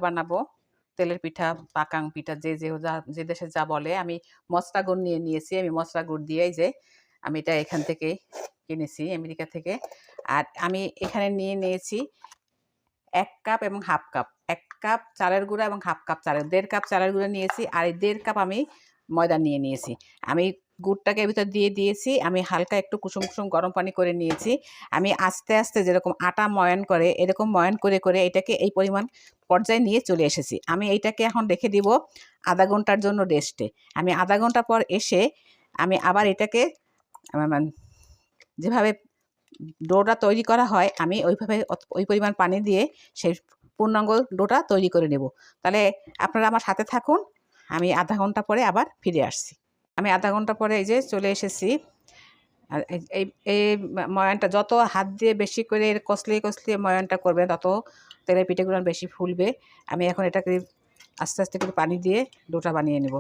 বানাবো তেলের পিঠা, পাকাং পিঠা যে দেশে যা বলে। আমি মসলা গুড় নিয়ে নিয়েছি। আমি মসলা গুড় দিয়েই যে আমি এটা এখান থেকেই কিনেছি আমেরিকা থেকে। আর আমি এখানে নিয়ে নিয়েছি 1 কাপ এবং হাফ কাপ। 1 কাপ চালের গুঁড়া এবং হাফ কাপ চালের 1.5 কাপ চালের গুঁড়া নিয়েছি। আর এই 1.5 কাপ আমি ময়দা নিয়ে নিয়েছি। আমি গুড়টাকে ভিতর দিয়ে দিয়েছি। আমি হালকা একটু কুসুম কুসুম গরম পানি করে নিয়েছি। আমি আস্তে আস্তে যেরকম আটা ময়ান করে এরকম ময়ান করে করে এটাকে এই পরিমাণ পর্যায়ে নিয়ে চলে এসেছি। আমি এইটাকে এখন রেখে দিব আধা ঘন্টার জন্য রেস্টে। আমি আধা ঘন্টা পর এসে আমি আবার এটাকে যেভাবে ডোটা তৈরি করা হয় আমি ওইভাবে ওই পরিমাণ পানি দিয়ে সেই পূর্ণাঙ্গ ডোটা তৈরি করে নেব। তাহলে আপনারা আমার সাথে থাকুন। আমি আধা ঘন্টা পরে আবার ফিরে আসছি। আমি আধা ঘন্টা পরে এই যে চলে এসেছি। আর এই এই ময়ানটা যত হাত দিয়ে বেশি করে কষলিয়ে কষলিয়ে ময়ানটা করবেন তত তেলের পিঠেগুলো বেশি ফুলবে। আমি এখন এটাকে আস্তে আস্তে করে পানি দিয়ে ডোটা বানিয়ে নেব।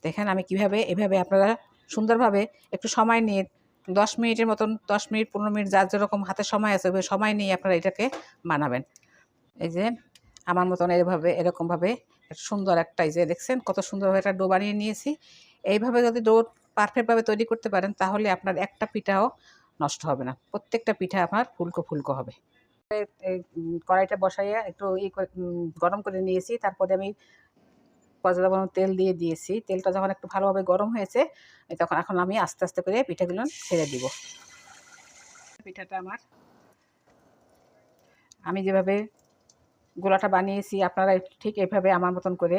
দেখেন আমি কিভাবে এভাবে আপনারা সুন্দরভাবে একটু সময় নিয়ে 10 মিনিটের মতন 10 মিনিট 15 মিনিট যার যেরকম হাতে সময় আছে ওই সময় নিয়ে আপনারা এটাকে বানাবেন। এই যে আমার মতন এরকমভাবে সুন্দর একটা এই যে দেখছেন কত সুন্দরভাবে একটা ডো বানিয়ে নিয়েছি। এইভাবে যদি ডো পারফেক্টভাবে তৈরি করতে পারেন তাহলে আপনার একটা পিঠাও নষ্ট হবে না। প্রত্যেকটা পিঠা আপনার ফুলকো ফুলকো হবে। এই কড়াইটা বসাইয়া একটু গরম করে নিয়েছি। তারপরে আমি পর্যাপ্ত পরিমাণ তেল দিয়ে দিয়েছি। তেলটা যখন একটু ভালোভাবে গরম হয়েছে তখন এখন আমি আস্তে আস্তে করে পিঠাগুলো ছেড়ে দিব। পিঠাটা আমি যেভাবে গোলাটা বানিয়েছি আপনারা ঠিক এভাবে আমার মতন করে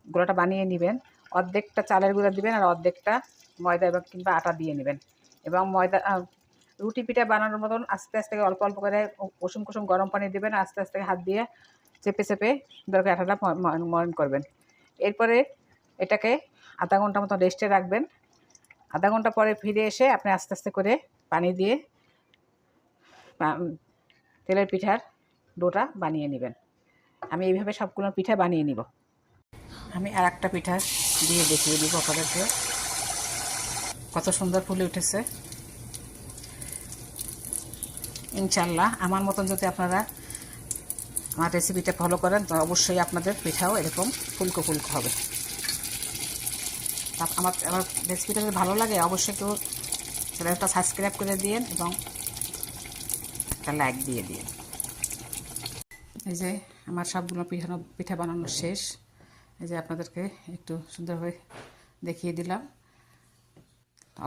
গোলাটা বানিয়ে নেবেন। অর্ধেকটা চালের গুঁড়া দিবেন আর অর্ধেকটা ময়দা এবং কিংবা আটা দিয়ে নেবেন। এবং রুটি পিঠা বানানোর মতন আস্তে আস্তে অল্প অল্প করে কুসুম কুসুম গরম পানি দেবেন। আস্তে আস্তে হাত দিয়ে চেপে চেপে দরকার আটাটা ময়ন করবেন। এরপরে এটাকে আধা ঘন্টা মতো রেস্টে রাখবেন। আধা ঘন্টা পরে ফিরে এসে আপনি আস্তে আস্তে করে পানি দিয়ে তেলের পিঠার ডোটা বানিয়ে নেবেন। আমি এইভাবে সবগুলো পিঠা বানিয়ে নিব। আমি আর একটা পিঠা দিয়ে দেখিয়ে দিব আপনাদেরকে কত সুন্দর ফুলে উঠেছে। ইনশাল্লাহ আমার মতন যদি আপনারা আমার রেসিপিটা ফলো করেন তো অবশ্যই আপনাদের পিঠাও এরকম ফুলকো ফুলকো হবে। আমার রেসিপিটা যদি ভালো লাগে অবশ্যই কেউ চ্যানেলটা সাবস্ক্রাইব করে দিন এবং একটা লাইক দিয়ে দিন। এই যে আমার সবগুলো পিঠা বানানো শেষ। এই যে আপনাদেরকে একটু সুন্দরভাবে দেখিয়ে দিলাম।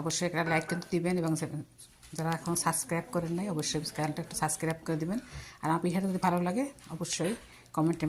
অবশ্যই একটা লাইক কিন্তু দিবেন এবং যারা এখন সাবস্ক্রাইব করেন নাই অবশ্যই চ্যানেলটা একটু সাবস্ক্রাইব করে দিবেন। আর আমার পিঠাটা যদি ভালো লাগে অবশ্যই কমেন্টে